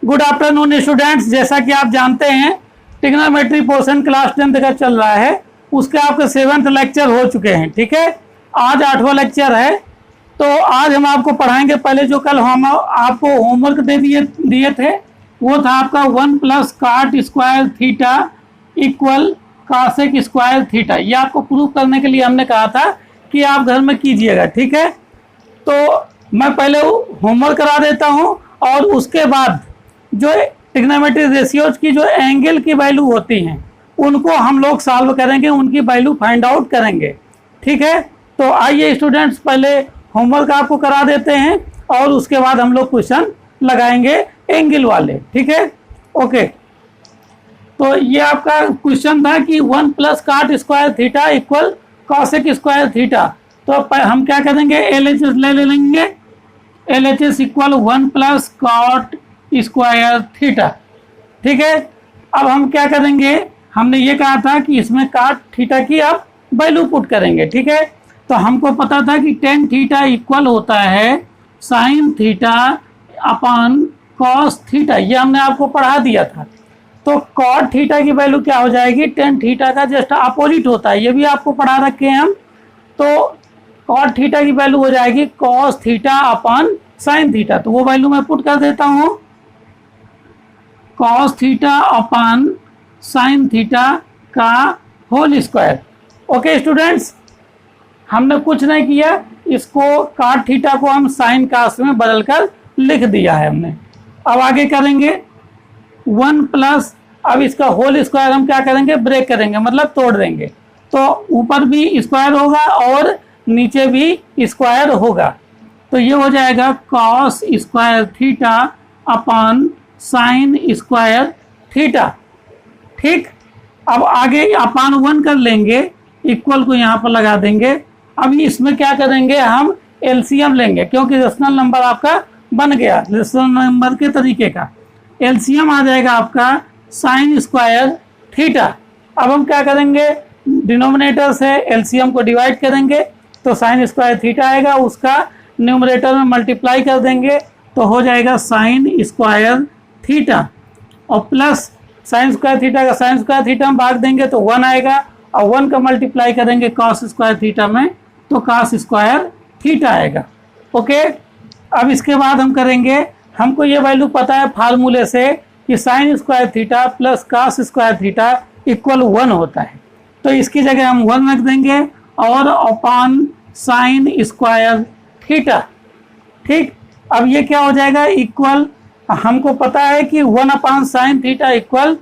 Good afternoon students. जैसा कि आप जानते हैं ट्रिग्नोमेट्री पोर्शन क्लास 10th का चल रहा है, उसके आपके 7th लेक्चर हो चुके हैं। ठीक है, आज 8वां लेक्चर है। तो आज हम आपको पढ़ाएंगे, पहले जो कल हम आपको होमवर्क दे दिए थे वो था आपका 1 + cot square theta equal cosec square theta. ये आपको प्रूव करने के लिए हमने कहा था कि आप घर में कीजिएगा। ठीक है, तो मैं पहले होमवर्क करा देता हूँ और उसके बाद जो ट्रिग्नोमेट्री रेशियोज की जो एंगल की वैल्यू होती हैं उनको हम लोग सॉल्व करेंगे, उनकी वैल्यू फाइंड आउट करेंगे। ठीक है, तो आइए स्टूडेंट्स पहले होमवर्क आपको करा देते हैं और उसके बाद हम लोग क्वेश्चन लगाएंगे एंगल वाले। ठीक है, ओके। तो ये आपका क्वेश्चन था कि 1 + cot square theta equal cosec square theta. तो हम क्या करेंगे, LHS ले लेंगे। LHS equal 1 + cot square theta. ठीक है, अब हम क्या करेंगे, हमने ये कहा था कि इसमें cot थीटा की आप वैल्यू पुट करेंगे। ठीक है, तो हमको पता था कि tan थीटा इक्वल होता है sin theta upon cos theta. ये हमने आपको पढ़ा दिया था। तो cot थीटा की वैल्यू क्या हो जाएगी, tan थीटा का जस्ट अपोजिट होता है, ये भी आपको पढ़ा रखे हैं हम। तो cot थीटा की वैल्यू हो जाएगी cos theta upon sin theta. तो वो वैल्यू मैं पुट कर देता हूँ, cos theta upon sin theta का होल स्क्वायर। ओके स्टूडेंट्स, हमने कुछ नहीं किया, इसको cot थीटा को हम sin cos में बदलकर लिख दिया है हमने। अब आगे करेंगे 1 प्लस, अब इसका होल स्क्वायर हम क्या करेंगे, ब्रेक करेंगे, मतलब तोड़ देंगे। तो ऊपर भी स्क्वायर होगा और नीचे भी स्क्वायर होगा। तो ये हो जाएगा cos square theta upon sin square theta. ठीक, अब आगे अपॉन 1 कर लेंगे, इक्वल को यहाँ पर लगा देंगे। अब इसमें क्या करेंगे, हम एलसीएम लेंगे, क्योंकि रेशनल नंबर आपका बन गया रेशनल नंबर के तरीके का। एलसीएम आ जाएगा आपका sin स्क्वायर थीटा। अब हम क्या करेंगे, डिनोमिनेटर से एलसीएम को डिवाइड करेंगे तो sin स्क्वायर थीटा आएगा, उसका न्यूमरेटर में मल्टीप्लाई कर देंगे तो हो जाएगा sin स्क्वायर थीटा, और प्लस sin स्क्वायर थीटा का sin स्क्वायर थीटा में भाग देंगे तो 1 आएगा, और 1 का मल्टीप्लाई करेंगे cos स्क्वायर थीटा में तो cos स्क्वायर थीटा आएगा। ओके, अब इसके बाद हम करेंगे, हमको ये वैल्यू पता है फार्मूले से कि sin square theta plus cos square theta equal 1 होता है। तो इसकी जगह हम 1 रख देंगे और अपॉन sin स्क्वायर थीटा। ठीक, अब ये क्या हो जाएगा, इक्वल, हमको पता है कि 1 upon sin theta equal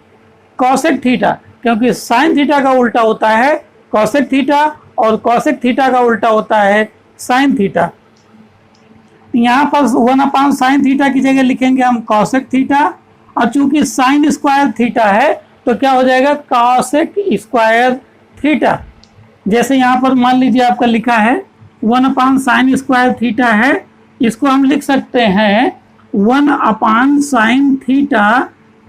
cosec theta, क्योंकि sin थीटा का उल्टा होता है कॉसेक थीटा और कॉसेक थीटा का उल्टा होता है sin थीटा। यहाँ पर 1 अपॉन sin थीटा की जगह लिखेंगे हम कॉसेक थीटा, और चूंकि sin स्क्वायर थीटा है तो क्या हो जाएगा कॉसेक स्क्वायर थीटा। जैसे यहाँ पर मान लीजिए आपका लिखा है 1 अपॉन sin स्क्वायर थीटा है, इसको हम लिख सकते हैं 1 अपॉन sin थीटा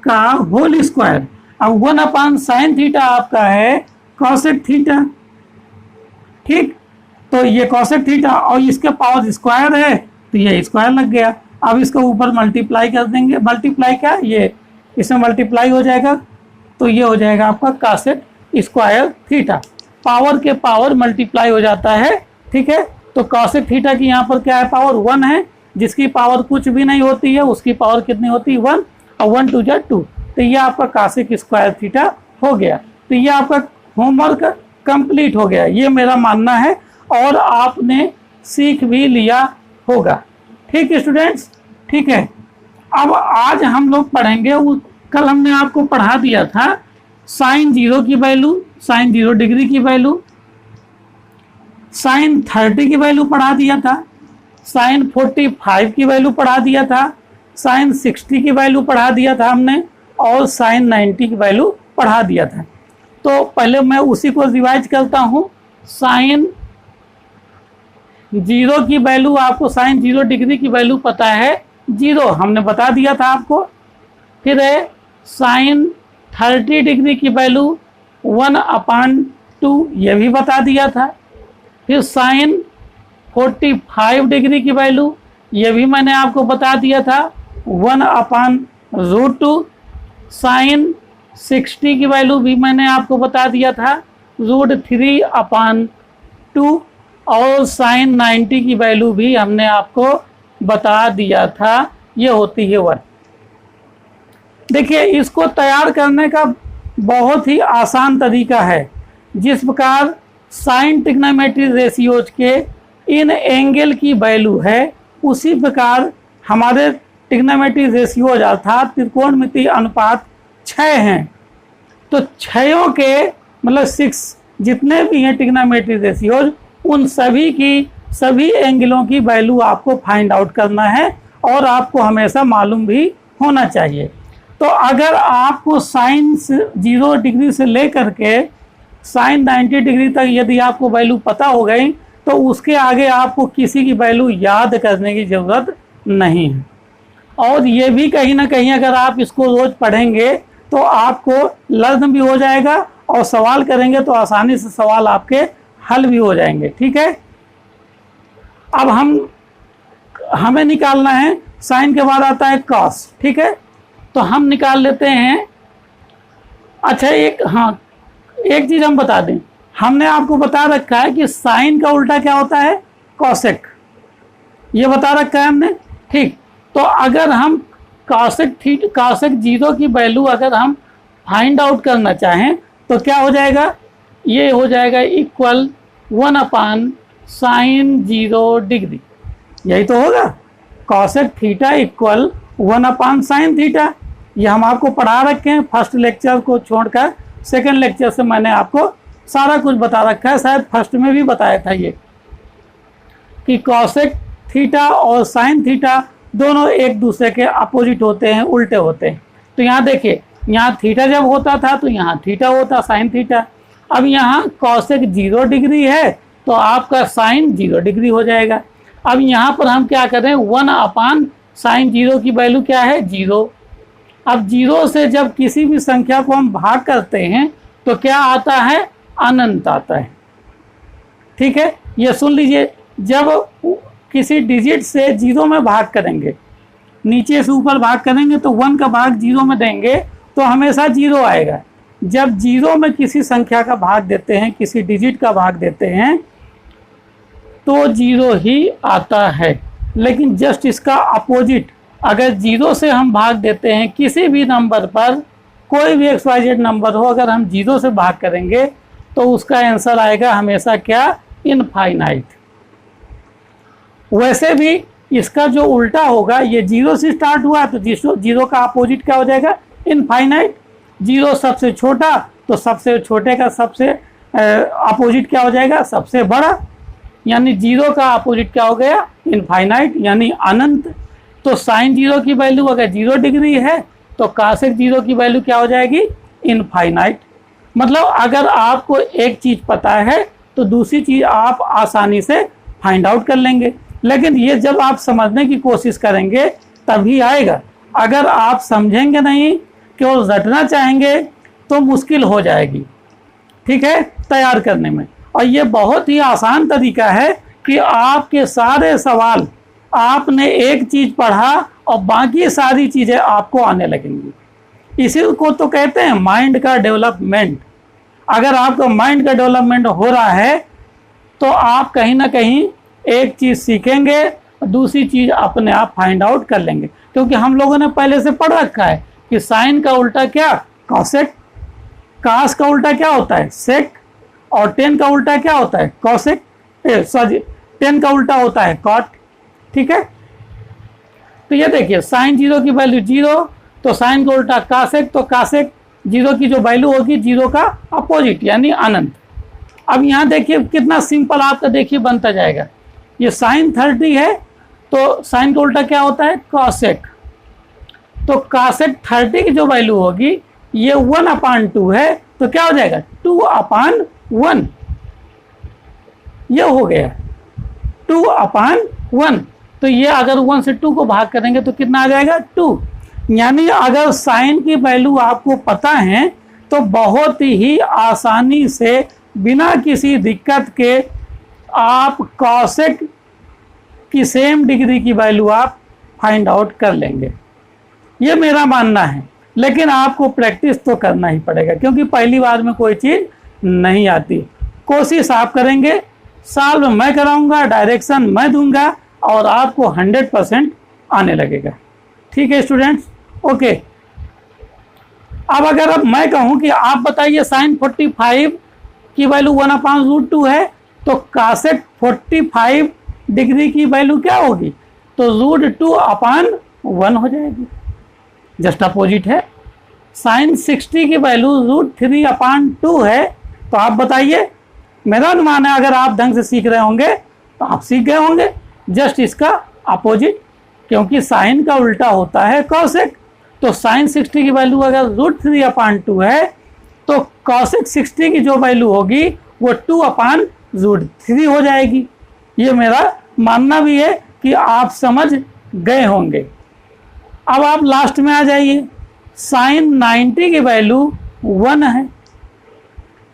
का होल स्क्वायर। अब 1 अपॉन sin थीटा आपका है कॉसेक थीटा। ठीक, तो ये कॉसेक थीटा और इसके पावर स्क्वायर है तो ये स्क्वायर लग गया। अब इसको ऊपर मल्टीप्लाई कर देंगे, मल्टीप्लाई क्या, ये इसमें मल्टीप्लाई हो जाएगा तो ये हो जाएगा आपका कॉसेक स्क्वायर थीटा। पावर के पावर मल्टीप्लाई हो जाता है। ठीक है, तो कॉसेक थीटा की यहाँ पर क्या है, पावर 1 है, जिसकी पावर कुछ भी नहीं होती है उसकी पावर कितनी होती है, 1, और 1 2 जा 2। तो ये आपका कॉसेक स्क्वायर थीटा हो गया। तो ये आपका होमवर्क कंप्लीट हो गया, ये मेरा मानना है, और आपने सीख भी लिया होगा। ठीक है स्टूडेंट्स, ठीक है। अब आज हम लोग पढ़ेंगे, कल हमने आपको पढ़ा दिया था sin 0 की वैल्यू, sin 0 डिग्री की वैल्यू, sin 30 की वैल्यू पढ़ा दिया था, sin 45 की वैल्यू पढ़ा दिया था, sin 60 की वैल्यू पढ़ा दिया था हमने, और sin 90 की वैल्यू पढ़ा दिया था। तो पहले मैं उसी को रिवाइज करता हूँ। sin 0 की वैल्यू आपको, sin 0 डिग्री की वैल्यू पता है 0, हमने बता दिया था आपको। फिर है sin 30 डिग्री की वैल्यू 1/2, ये भी बता दिया था। फिर sin 45 डिग्री की वैल्यू, ये भी मैंने आपको बता दिया था 1/√2 √2, साइन 60 की वैल्यू भी मैंने आपको बता दिया था, √3/2, और साइन 90 की वैल्यू भी हमने आपको बता दिया था, ये होती है 1। देखिए, इसको तैयार करने का बहुत ही आसान तरीका है। जिस प्रकार साइन ट्रिग्नोमेट्री रेशियोज के इन एंगल की वैल्यू है, उसी प्रकार हमारे ट्रिग्नोमेट्री रेशियोज अर्थात त्रिकोणमितीय अनुपात 6 हैं। तो 6 के मतलब 6 जितने भी हैं ट्रिग्नोमेट्री रेशियोज, उन सभी की सभी एंगलों की वैल्यू आपको फाइंड आउट करना है और आपको हमेशा मालूम भी होना चाहिए। तो अगर आपको साइन 0 डिग्री से लेकर के साइन 90 डिग्री तक यदि आपको वैल्यू पता हो गई, तो उसके आगे आपको किसी की वैल्यू याद करने की ज़रूरत नहीं है। और ये भी कहीं ना कहीं अगर आप इसको रोज़ पढ़ेंगे तो आपको लर्न भी हो जाएगा, और सवाल करेंगे तो आसानी से सवाल आपके हल भी हो जाएंगे। ठीक है, अब हमें निकालना है, साइन के बाद आता है कॉस। ठीक है, तो हम निकाल लेते हैं। अच्छा, एक चीज़ हम बता दें, हमने आपको बता रखा है कि साइन का उल्टा क्या होता है, कॉसेक, ये बता रखा है हमने। ठीक, तो अगर हम कॉसेक 0 की वैल्यू अगर हम फाइंड आउट करना चाहें तो क्या हो जाएगा, ये हो जाएगा इक्वल 1/sin 0 डिग्री। यही तो होगा, cosec theta equal 1/sin theta. ये हम आपको पढ़ा रखे हैं, फर्स्ट लेक्चर को छोड़कर सेकंड लेक्चर से मैंने आपको सारा कुछ बता रखा है। शायद फर्स्ट में भी बताया था ये कि कॉसेक थीटा और साइन थीटा दोनों एक दूसरे के अपोजिट होते हैं, उल्टे होते हैं। तो यहाँ देखिए, यहाँ थीटा जब होता था तो यहाँ थीटा होता, साइन थीटा। अब यहाँ कॉसेक 0 डिग्री है तो आपका साइन 0 डिग्री हो जाएगा। अब यहाँ पर हम क्या कर रहे हैं, 1/sin 0 की वैल्यू क्या है, 0। अब 0 से जब किसी भी संख्या को हम भाग करते हैं तो क्या आता है, अनंत आता है। ठीक है, ये सुन लीजिए, जब किसी डिजिट से 0 में भाग करेंगे, नीचे से ऊपर भाग करेंगे तो 1 का भाग 0 में देंगे तो हमेशा 0 आएगा। जब 0 में किसी संख्या का भाग देते हैं, किसी डिजिट का भाग देते हैं, तो 0 ही आता है। लेकिन जस्ट इसका अपोजिट, अगर 0 से हम भाग देते हैं किसी भी नंबर पर, कोई भी XYZ नंबर हो, अगर हम 0 से भाग करेंगे तो उसका आंसर आएगा हमेशा क्या, इनफाइनाइट। वैसे भी इसका जो उल्टा होगा, ये 0 से स्टार्ट हुआ तो 0 का अपोजिट क्या हो जाएगा, इनफाइनाइट। 0 सबसे छोटा तो सबसे छोटे का सबसे अपोजिट क्या हो जाएगा, सबसे बड़ा। यानी 0 का अपोजिट क्या हो गया, इनफाइनाइट यानी अनंत। तो साइन 0 की वैल्यू अगर 0 डिग्री है तो कॉसेक 0 की वैल्यू क्या हो जाएगी, इनफाइनाइट। मतलब अगर आपको एक चीज़ पता है तो दूसरी चीज़ आप आसानी से फाइंड आउट कर लेंगे। लेकिन ये जब आप समझने की कोशिश करेंगे तभी आएगा। अगर आप समझेंगे नहीं, केवल रटना चाहेंगे तो मुश्किल हो जाएगी। ठीक है, तैयार करने में। और ये बहुत ही आसान तरीका है कि आपके सारे सवाल, आपने एक चीज़ पढ़ा और बाकी सारी चीज़ें आपको आने लगेंगी। इसी को तो कहते हैं माइंड का डेवलपमेंट। अगर आपका माइंड का डेवलपमेंट हो रहा है तो आप कहीं ना कहीं एक चीज़ सीखेंगे, दूसरी चीज़ अपने आप फाइंड आउट कर लेंगे। क्योंकि हम लोगों ने पहले से पढ़ रखा है कि साइन का उल्टा क्या, कॉसेक, कास का उल्टा क्या होता है, सेक, और टेन का उल्टा क्या होता है, कॉसेक, सॉरी 10 का उल्टा होता है कॉट। ठीक है, तो ये देखिए साइन 0 की वैल्यू 0, तो साइन का उल्टा कासेक, तो कासेक 0 की जो वैल्यू होगी 0 का अपोजिट यानी अनंत। अब यहाँ देखिए कितना सिंपल आपका देखिए बनता जाएगा। ये साइन 30 है तो साइन का उल्टा क्या होता है, कॉसेक। तो कासेक 30 की जो वैल्यू होगी ये 1/2 है, तो क्या हो जाएगा 2/1। ये हो गया 2/1। तो ये अगर 1 से 2 को भाग करेंगे तो कितना आ जाएगा 2। यानी अगर साइन की वैल्यू आपको पता है तो बहुत ही आसानी से बिना किसी दिक्कत के आप कॉसेक की सेम डिग्री की वैल्यू आप फाइंड आउट कर लेंगे। ये मेरा मानना है, लेकिन आपको प्रैक्टिस तो करना ही पड़ेगा, क्योंकि पहली बार में कोई चीज़ नहीं आती। कोशिश आप करेंगे, सॉल्व मैं कराऊंगा, डायरेक्शन मैं दूंगा और आपको 100% आने लगेगा। ठीक है स्टूडेंट्स, ओके। अब मैं कहूं कि आप बताइए sin 45 की वैल्यू 1/√2 है, तो cosec 45 डिग्री की वैल्यू क्या होगी? तो √2/1 हो जाएगी, जस्ट अपोजिट है। sin 60 की वैल्यू √3/2 है, तो आप बताइए, मेरा अनुमान है अगर आप ढंग से सीख रहे होंगे तो आप सीख गए होंगे, जस्ट इसका अपोजिट, क्योंकि साइन का उल्टा होता है कॉसेक। तो sin 60 की वैल्यू अगर √3/2 है, तो कॉसेक 60 की जो वैल्यू होगी वो 2/√3 हो जाएगी। ये मेरा मानना भी है कि आप समझ गए होंगे। अब आप लास्ट में आ जाइए, sin 90 की वैल्यू 1 है,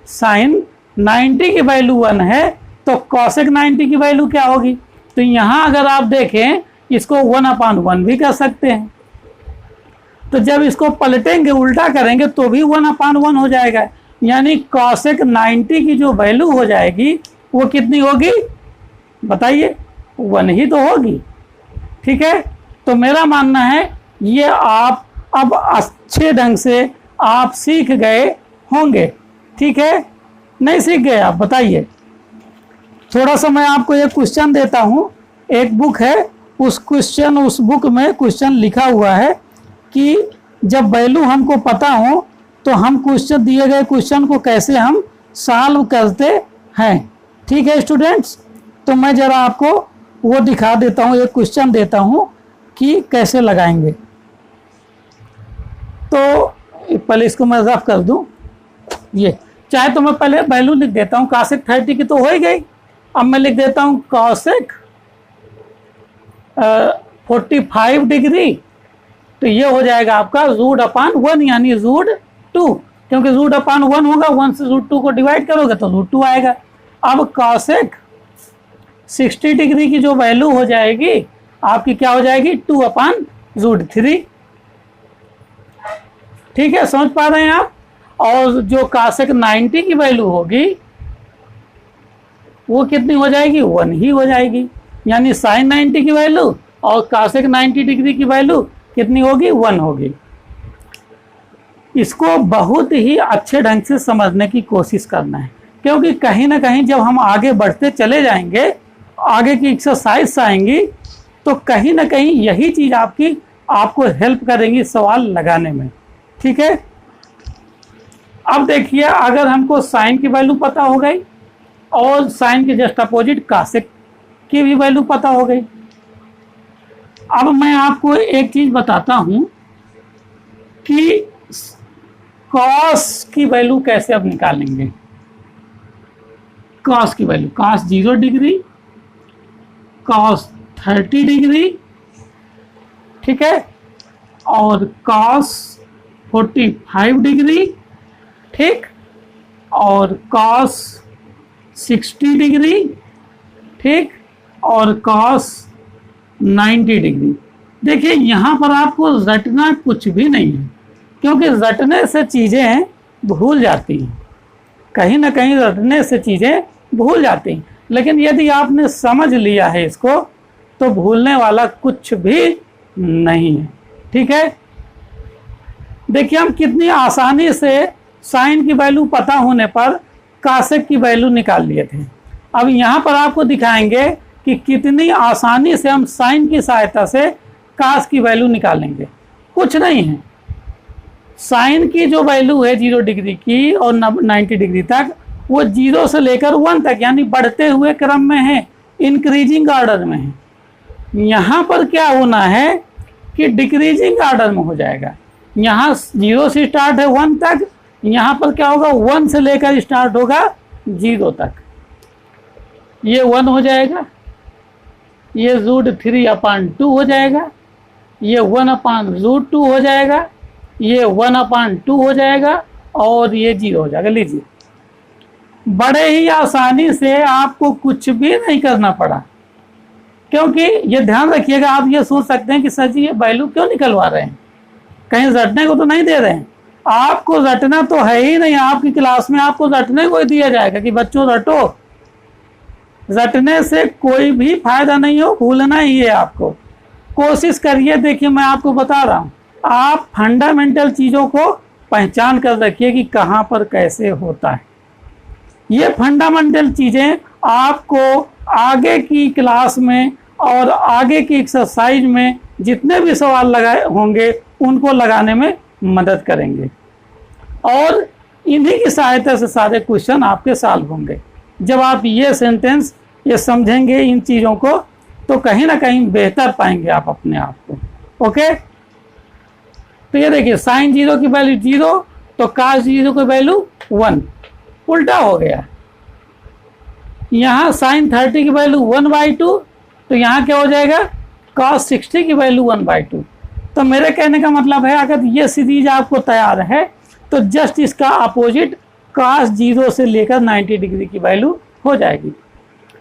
sin 90 की वैल्यू 1 है, तो cosec 90 की वैल्यू क्या होगी? तो यहाँ अगर आप देखें, इसको 1/1 भी कर सकते हैं, तो जब इसको पलटेंगे, उल्टा करेंगे, तो भी 1/1 हो जाएगा। यानी cosec 90 की जो वैल्यू हो जाएगी वो कितनी होगी बताइए? 1 ही तो होगी। ठीक है, तो मेरा मानना है ये आप अब अच्छे ढंग से आप सीख गए होंगे। ठीक है, नहीं सीख गए आप बताइए? थोड़ा सा मैं आपको एक क्वेश्चन देता हूँ, एक बुक है, उस बुक में क्वेश्चन लिखा हुआ है कि जब वैल्यू हमको पता हो तो हम क्वेश्चन, दिए गए क्वेश्चन को कैसे हम सॉल्व करते हैं। ठीक है स्टूडेंट्स, तो मैं ज़रा आपको वो दिखा देता हूँ, एक क्वेश्चन देता हूँ कि कैसे लगाएंगे। तो पहले इसको मैं रफ कर दूँ, ये चाहे तो मैं पहले वैल्यू लिख देता हूँ, cosec 30 की तो हो ही गई। अब मैं लिख देता हूँ cosec 45 डिग्री, तो ये हो जाएगा आपका √1 यानी √2, क्योंकि √1 होगा, 1 से √2 को डिवाइड करोगे तो √2 आएगा। अब cosec 60 डिग्री की जो वैल्यू हो जाएगी आपकी क्या हो जाएगी? 2/√3। ठीक है, समझ पा रहे हैं आप? और जो cosec 90 की वैल्यू होगी वो कितनी हो जाएगी? 1 ही हो जाएगी। यानी sin 90 की वैल्यू और cosec 90 डिग्री की वैल्यू कितनी होगी? 1 होगी। इसको बहुत ही अच्छे ढंग से समझने की कोशिश करना है, क्योंकि कहीं ना कहीं जब हम आगे बढ़ते चले जाएंगे, आगे की एक्सरसाइज आएंगी, तो कहीं ना कहीं यही चीज़ आपको हेल्प करेंगी सवाल लगाने में। ठीक है, अब देखिए, अगर हमको साइन की वैल्यू पता हो गई और साइन के जस्ट अपोजिट cosec की भी वैल्यू पता हो गई, अब मैं आपको एक चीज बताता हूं कि cos की वैल्यू कैसे अब निकालेंगे। cos की value, cos 0 degree, cos 30 degree, ठीक है, और cos 45 डिग्री, ठीक, और cos 60 डिग्री, ठीक, और cos 90 डिग्री। देखिए यहाँ पर आपको रटना कुछ भी नहीं है, क्योंकि रटने से चीज़ें भूल जाती हैं, कहीं ना कहीं रटने से चीज़ें भूल जाती हैं, लेकिन यदि आपने समझ लिया है इसको तो भूलने वाला कुछ भी नहीं है। ठीक है, देखिए हम कितनी आसानी से साइन की वैल्यू पता होने पर cosec की वैल्यू निकाल लिए थे। अब यहाँ पर आपको दिखाएंगे कि कितनी आसानी से हम साइन की सहायता से cos की वैल्यू निकालेंगे। कुछ नहीं है, साइन की जो वैल्यू है 0 डिग्री की और 90 डिग्री तक, वो 0 से लेकर 1 तक यानी बढ़ते हुए क्रम में है, इंक्रीजिंग ऑर्डर में है। यहाँ पर क्या होना है कि डिक्रीजिंग ऑर्डर में हो जाएगा। यहाँ 0 से स्टार्ट है 1 तक, यहाँ पर क्या होगा 1 से लेकर स्टार्ट होगा 0 तक। ये 1 हो जाएगा, ये √3/2 हो जाएगा, ये 1/√2 हो जाएगा, ये 1/2 हो जाएगा और ये 0 हो जाएगा। लीजिए, बड़े ही आसानी से, आपको कुछ भी नहीं करना पड़ा। क्योंकि ये ध्यान रखिएगा, आप ये सोच सकते हैं कि सर जी ये वैल्यू क्यों निकलवा रहे हैं, कहीं रटने को तो नहीं दे रहे हैं। आपको रटना तो है ही नहीं, आपकी क्लास में आपको रटने को ही दिया जाएगा कि बच्चों रटो। रटने से कोई भी फायदा नहीं हो, भूलना ही है आपको। कोशिश करिए, देखिए मैं आपको बता रहा हूँ, आप फंडामेंटल चीज़ों को पहचान कर रखिए कि कहाँ पर कैसे होता है। ये फंडामेंटल चीज़ें आपको आगे की क्लास में और आगे की एक्सरसाइज में जितने भी सवाल लगाए होंगे उनको लगाने में मदद करेंगे, और इन्हीं की सहायता से सारे क्वेश्चन आपके सॉल्व होंगे। जब आप ये सेंटेंस ये समझेंगे इन चीज़ों को, तो कहीं ना कहीं बेहतर पाएंगे आप अपने आप को। ओके, तो ये देखिए साइन 0 की वैल्यू 0, तो cos 0 की वैल्यू 1, उल्टा हो गया। यहाँ साइन 30 की वैल्यू 1/2, तो यहाँ क्या हो जाएगा, cos 60 की वैल्यू 1/2। तो मेरे कहने का मतलब है, अगर ये सीरीज आपको तैयार है तो जस्ट इसका अपोजिट cos 0 से लेकर 90 डिग्री की वैल्यू हो जाएगी।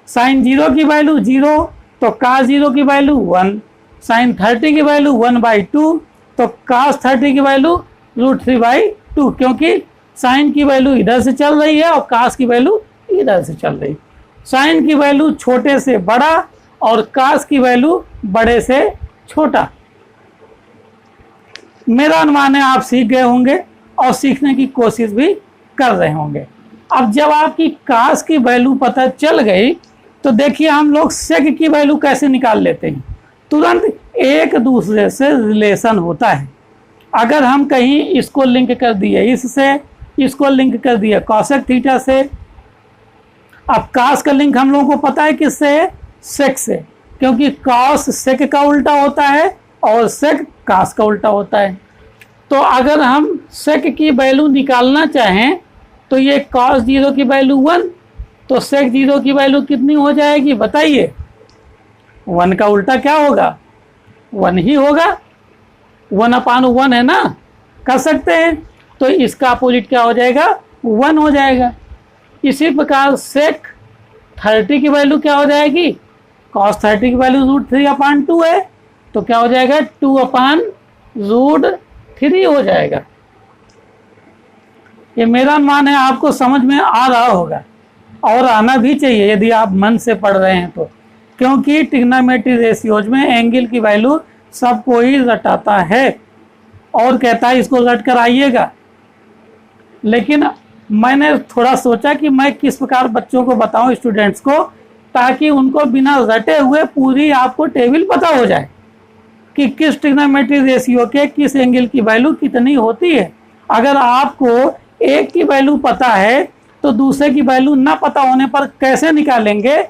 साइन 0 की वैल्यू 0, तो cos 0 की वैल्यू 1, साइन 30 की वैल्यू 1/2, तो cos 30 की वैल्यू √3/2, क्योंकि साइन की वैल्यू इधर से चल रही है और cos की वैल्यू इधर से चल रही है। साइन की वैल्यू छोटे से बड़ा और cos की वैल्यू बड़े से छोटा। मेरा अनुमान है आप सीख गए होंगे और सीखने की कोशिश भी कर रहे होंगे। अब जब आपकी cos की वैल्यू पता चल गई, तो देखिए हम लोग sec की वैल्यू कैसे निकाल लेते हैं। तुरंत एक दूसरे से रिलेशन होता है। अगर हम कहीं इसको लिंक कर दिए इससे, इसको लिंक कर दिए cosec थीटा से, अब cos का लिंक हम लोगों को पता है किससे है, sec से, क्योंकि cos sec का उल्टा होता है और sec cos का उल्टा होता है। तो अगर हम sec की वैल्यू निकालना चाहें तो ये cos 0 की वैल्यू 1, तो sec 0 की वैल्यू कितनी हो जाएगी बताइए। 1 का उल्टा क्या होगा, 1 ही होगा, 1/1 है ना, कर सकते हैं। तो इसका अपोजिट क्या हो जाएगा, 1 हो जाएगा। इसी प्रकार sec 30 की वैल्यू क्या हो जाएगी, cos 30 की वैल्यू √3/2 है, तो क्या हो जाएगा 2/√3 हो जाएगा। ये मेरा अनुमान है, आपको समझ में आ रहा होगा और आना भी चाहिए यदि आप मन से पढ़ रहे हैं तो, क्योंकि ट्रिग्नोमेट्री रेशियोज में एंगल की वैल्यू सबको ही रटाता है और कहता है इसको रट कर आइएगा। लेकिन मैंने थोड़ा सोचा कि मैं किस प्रकार बच्चों को बताऊं, स्टूडेंट्स को, ताकि उनको बिना रटे हुए पूरी आपको टेबल पता हो जाए कि किस ट्रिग्नोमेट्री रेशियो के किस एंगल की वैल्यू कितनी होती है। अगर आपको एक की वैल्यू पता है तो दूसरे की वैल्यू ना पता होने पर कैसे निकालेंगे,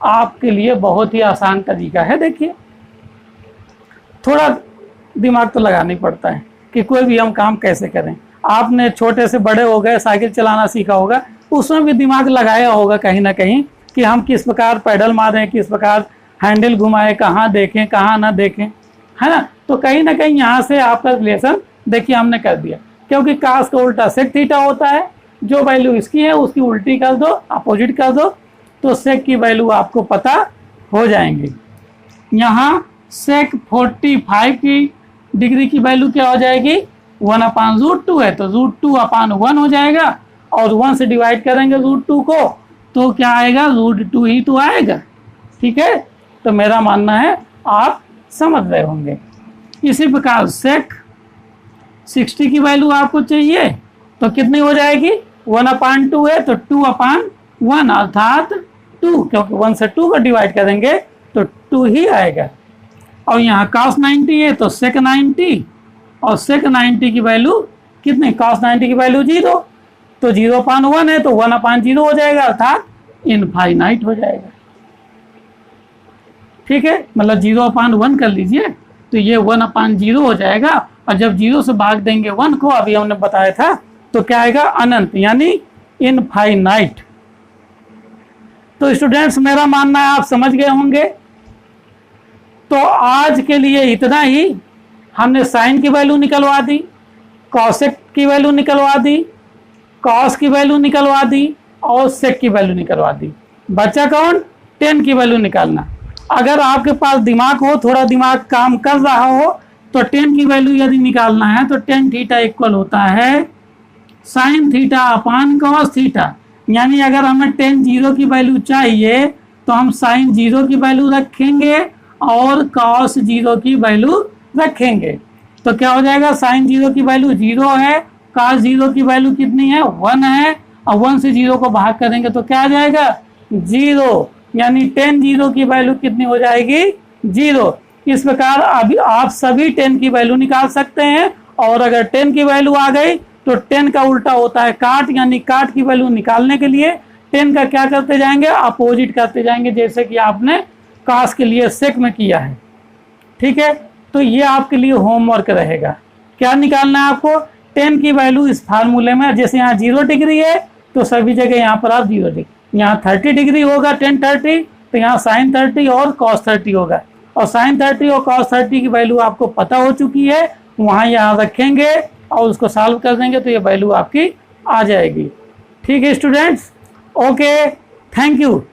आपके लिए बहुत ही आसान तरीका है। देखिए थोड़ा दिमाग तो लगाना ही पड़ता है कि कोई भी हम काम कैसे करें। आपने छोटे से बड़े हो गए साइकिल चलाना सीखा होगा, उसमें भी दिमाग लगाया होगा कहीं ना कहीं कि हम किस प्रकार पैडल मारें, किस प्रकार हैंडल घुमाएं, कहाँ देखें कहाँ ना देखें, है ना। तो कहीं ना कहीं यहाँ से आपका रिलेशन देखिए हमने कर दिया, क्योंकि cos का उल्टा sec थीटा होता है। जो वैल्यू इसकी है उसकी उल्टी कर दो, अपोजिट कर दो, तो sec की वैल्यू आपको पता हो जाएंगी। यहाँ sec 45 की डिग्री की वैल्यू क्या हो जाएगी, 1/√2 है, तो √2/1 हो जाएगा, और 1 से डिवाइड करेंगे √2 को, तो क्या आएगा, √2 ही तो आएगा। ठीक है, तो मेरा मानना है आप समझ रहे होंगे। इसी प्रकार sec 60 की वैल्यू आपको चाहिए, तो कितनी हो जाएगी, 1/2 है, तो 2/1 अर्थात 2, क्योंकि 1 से 2 को डिवाइड करेंगे तो 2 ही आएगा। और यहाँ cos 90 है तो sec 90, और sec 90 की वैल्यू कितनी, cos 90 की वैल्यू 0, तो 0/1 है तो 1/0 हो जाएगा, अर्थात इनफाइनाइट हो जाएगा। ठीक है, मतलब 0/1 कर लीजिए, तो ये 1/0 हो जाएगा, और जब 0 से भाग देंगे 1 को, अभी हमने बताया था, तो क्या आएगा, अनंत, यानी इनफाइनाइट। तो स्टूडेंट्स मेरा मानना है आप समझ गए होंगे। तो आज के लिए इतना ही। हमने साइन की वैल्यू निकलवा दी, कॉसेक की वैल्यू निकलवा दी, कॉस की वैल्यू निकलवा दी, और सेक की वैल्यू निकलवा दी। बचा कौन, टेन की वैल्यू निकालना। अगर आपके पास दिमाग हो, थोड़ा दिमाग काम कर रहा हो, तो टेन की वैल्यू यदि निकालना है तो टेन थीटा इक्वल होता है sine theta upon cos theta. यानी अगर हमें टेन जीरो की वैल्यू चाहिए तो हम साइन जीरो की वैल्यू रखेंगे और कॉस जीरो की वैल्यू रखेंगे। तो क्या हो जाएगा, साइन जीरो की वैल्यू जीरो है, कॉस जीरो की वैल्यू कितनी है, वन है, और वन से जीरो को भाग करेंगे तो क्या आ जाएगा, जीरो। यानी टेन जीरो की वैल्यू कितनी हो जाएगी, जीरो। इस प्रकार अभी आप सभी टेन की वैल्यू निकाल सकते हैं। और अगर टेन की वैल्यू आ गई तो टेन का उल्टा होता है काट, यानी काट की वैल्यू निकालने के लिए टेन का क्या करते जाएंगे, अपोजिट करते जाएंगे, जैसे कि आपने कास के लिए सेक में किया है। ठीक है, तो ये आपके लिए होमवर्क रहेगा। क्या निकालना है आपको, टेन की वैल्यू इस फार्मूले में, जैसे यहाँ 0 डिग्री है तो सभी जगह यहाँ पर आप 0 डिग्री, यहाँ 30 डिग्री होगा, टेन 30, तो यहाँ साइन 30 और कॉस 30 होगा। और साइन 30 और कॉस 30 की वैल्यू आपको पता हो चुकी है, वहाँ यहाँ रखेंगे और उसको सॉल्व कर देंगे तो ये वैल्यू आपकी आ जाएगी। ठीक है स्टूडेंट्स, ओके, थैंक यू।